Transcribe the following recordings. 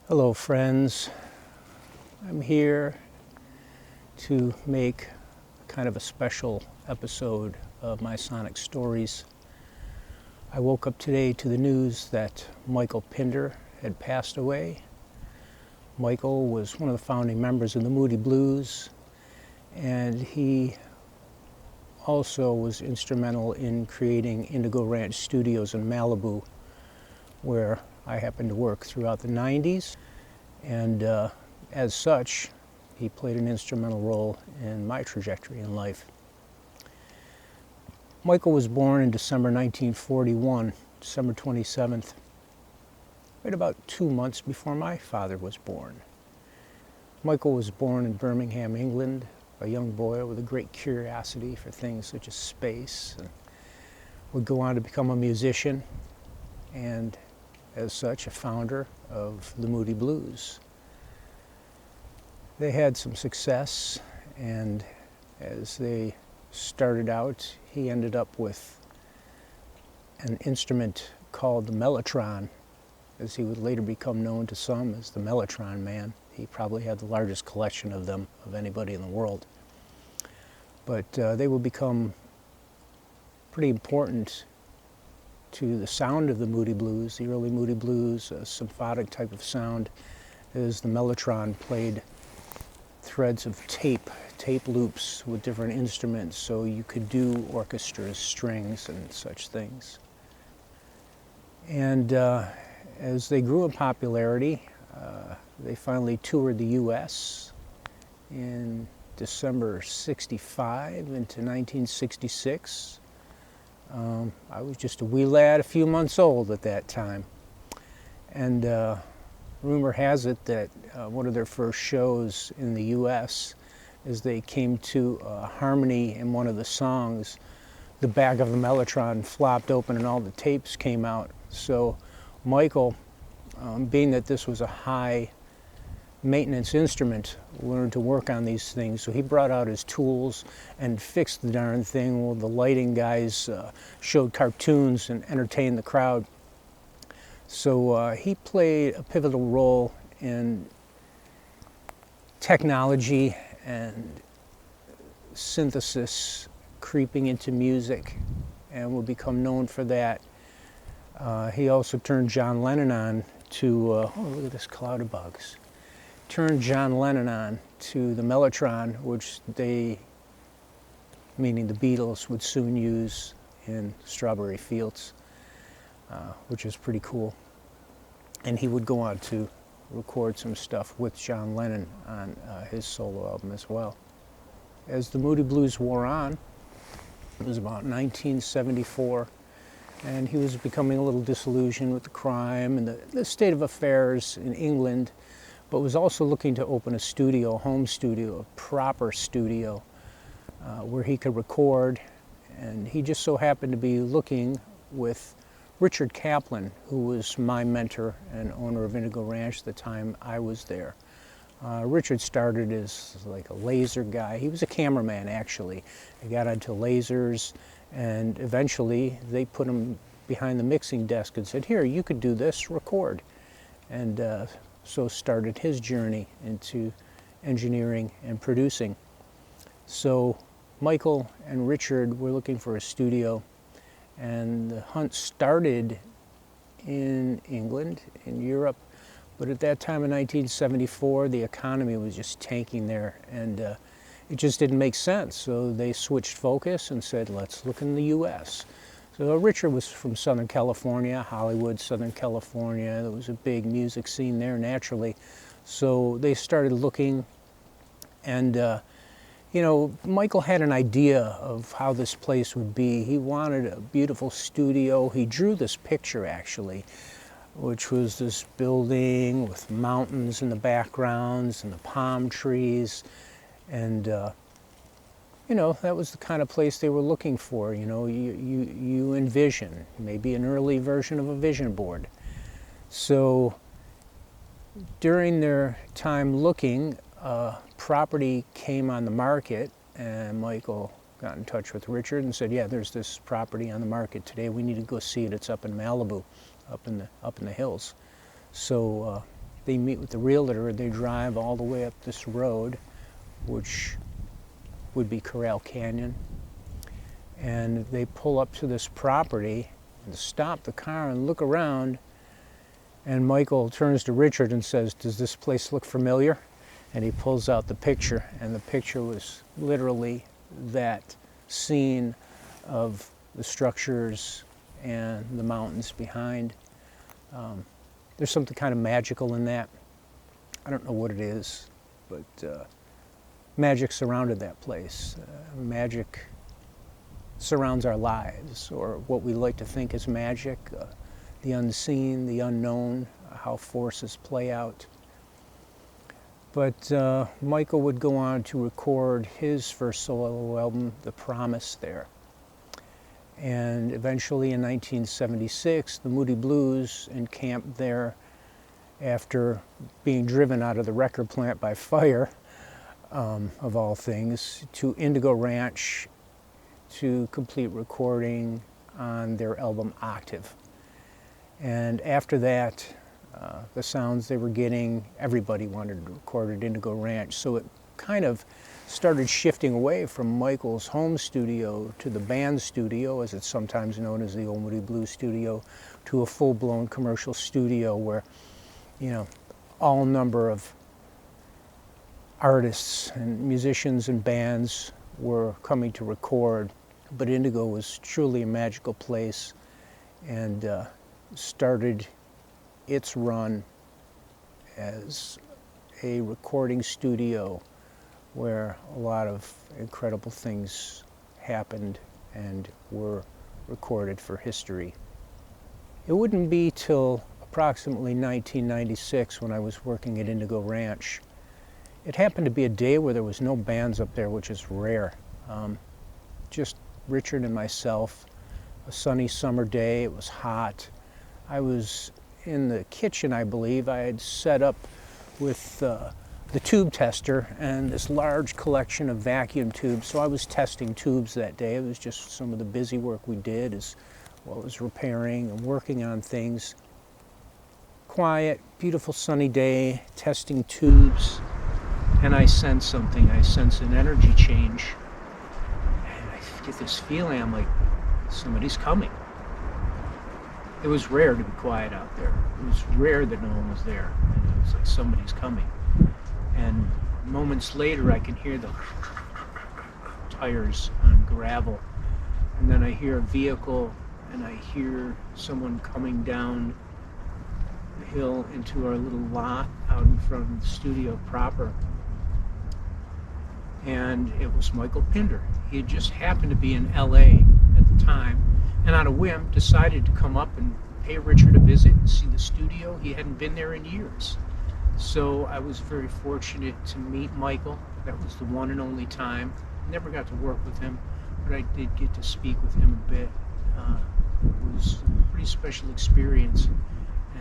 Hello friends, I'm here to make kind of a special episode of my Sonic Stories. I woke up today to the news that Michael Pinder had passed away. Michael was one of the founding members of the Moody Blues, and he also was instrumental in creating Indigo Ranch Studios in Malibu, where I happened to work throughout the 90s. And as such, he played an instrumental role in my trajectory in life. Michael was born in December 1941, December 27th, right about 2 months before my father was born. Michael was born in Birmingham, England, a young boy with a great curiosity for things such as space, and would go on to become a musician, and as such, a founder of the Moody Blues. They had some success, and as they started out, he ended up with an instrument called the mellotron, as he would later become known to some as the Mellotron Man. He probably had the largest collection of them of anybody in the world. But they would become pretty important to the sound of the Moody Blues, the early Moody Blues, a symphonic type of sound, as the mellotron played threads of tape loops with different instruments, so you could do orchestras, strings, and such things. And as they grew in popularity, they finally toured the U.S. in December '65 into 1966. I was just a wee lad, a few months old at that time. And rumor has it that one of their first shows in the U.S., as they came to harmony in one of the songs, the back of the mellotron flopped open and all the tapes came out. So Michael, being that this was a high maintenance instrument, learned to work on these things. So he brought out his tools and fixed the darn thing while the lighting guys showed cartoons and entertained the crowd. So he played a pivotal role in technology and synthesis creeping into music, and will become known for that. He also turned John Lennon on to, oh, look at this cloud of bugs. Turned John Lennon on to the mellotron, which they, meaning the Beatles, would soon use in Strawberry Fields, which is pretty cool. And he would go on to record some stuff with John Lennon on his solo album as well. As the Moody Blues wore on, it was about 1974, and he was becoming a little disillusioned with the crime and the state of affairs in England, but was also looking to open a studio, a home studio, a proper studio, where he could record. And he just so happened to be looking with Richard Kaplan, who was my mentor and owner of Indigo Ranch at the time I was there. Richard started as like a laser guy. He was a cameraman, actually. He got into lasers, and eventually they put him behind the mixing desk and said, "Here, you could do this, record." And so started his journey into engineering and producing. So Michael and Richard were looking for a studio, and the hunt started in England, in Europe, but at that time in 1974, the economy was just tanking there, and it just didn't make sense. So they switched focus and said, let's look in the U.S. So Richard was from Southern California, Hollywood, Southern California. There was a big music scene there naturally. So they started looking, and you know, Michael had an idea of how this place would be. He wanted a beautiful studio. He drew this picture, actually, which was this building with mountains in the backgrounds and the palm trees. And you know, that was the kind of place they were looking for. You know, you envision maybe an early version of a vision board. So during their time looking, property came on the market, and Michael got in touch with Richard and said, yeah, there's this property on the market today. We need to go see it. It's up in Malibu, up in the hills. So they meet with the realtor, they drive all the way up this road, which would be Corral Canyon, and they pull up to this property and stop the car and look around, and Michael turns to Richard and says, "Does this place look familiar?" And he pulls out the picture, and the picture was literally that scene of the structures and the mountains behind. There's something kind of magical in that. I don't know what it is, but magic surrounded that place. Magic surrounds our lives, or what we like to think is magic, the unseen, the unknown, how forces play out. But Michael would go on to record his first solo album, The Promise, there. And eventually in 1976, the Moody Blues encamped there after being driven out of the record plant by fire, of all things, to Indigo Ranch to complete recording on their album Octave. And after that, the sounds they were getting, everybody wanted to record at Indigo Ranch. So it kind of started shifting away from Michael's home studio to the band studio, as it's sometimes known as the Old Moody Blues studio, to a full-blown commercial studio where, you know, all number of artists and musicians and bands were coming to record. But Indigo was truly a magical place, and started its run as a recording studio where a lot of incredible things happened and were recorded for history. It wouldn't be till approximately 1996 when I was working at Indigo Ranch. It happened to be a day where there was no bands up there, which is rare. Just Richard and myself, a sunny summer day, it was hot. I was in the kitchen, I believe. I had set up with the tube tester and this large collection of vacuum tubes. So I was testing tubes that day. It was just some of the busy work we did as well as repairing and working on things. Quiet, beautiful sunny day, testing tubes, and I sense something. I sense an energy change. And I get this feeling, I'm like, somebody's coming. It was rare to be quiet out there. It was rare that no one was there. And it was like, somebody's coming. And moments later, I can hear the tires on gravel. And then I hear a vehicle, and I hear someone coming down the hill into our little lot out in front of the studio proper. And it was Michael Pinder. He had just happened to be in LA at the time, and on a whim decided to come up and pay Richard a visit and see the studio. He hadn't been there in years. So I was very fortunate to meet Michael. That was the one and only time. Never got to work with him, but I did get to speak with him a bit. It was a pretty special experience.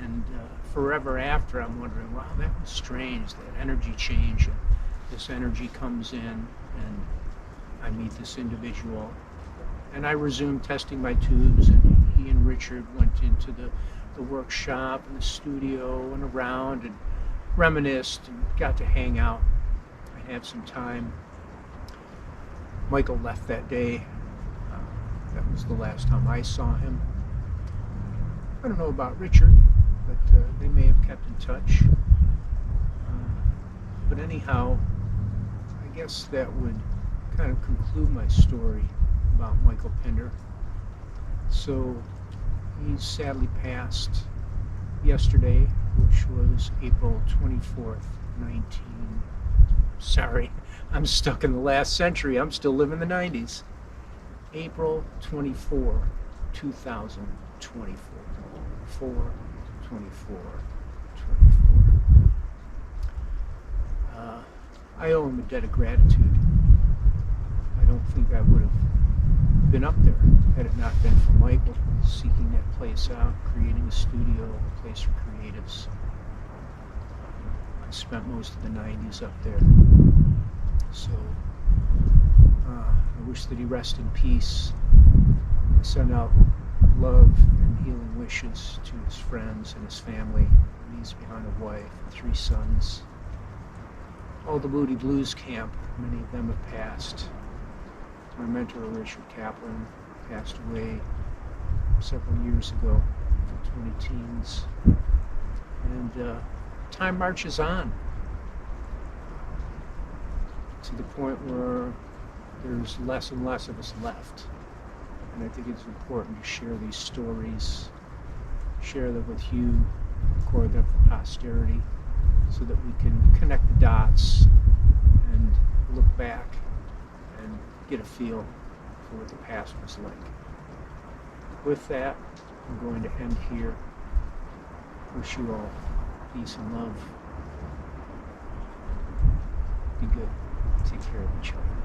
And forever after, I'm wondering, wow, that was strange, that energy change. And this energy comes in, and I meet this individual. And I resumed testing my tubes, and he and Richard went into the workshop and the studio and around and reminisced and got to hang out and have some time. Michael left that day. That was the last time I saw him. I don't know about Richard, but they may have kept in touch. But anyhow, I guess that would kind of conclude my story about Michael Pinder. So he sadly passed yesterday, which was April 24th, Sorry, I'm stuck in the last century. I'm still living the 90s. April 24, 2024. 4/24/24. I owe him a debt of gratitude. I don't think I would have been up there had it not been for Michael seeking that place out, creating a studio, a place for creatives. I spent most of the 90s up there. So I wish that he rest in peace. I send out love and healing wishes to his friends and his family. He leaves behind a wife and 3 sons. All the Moody Blues camp, many of them have passed. My mentor, Richard Kaplan, passed away several years ago, for 20 teens. And time marches on to the point where there's less and less of us left. And I think it's important to share these stories, share them with you, record them for posterity, so that we can connect the dots and look back and get a feel for what the past was like. With that, I'm going to end here. Wish you all peace and love. Be good. Take care of each other.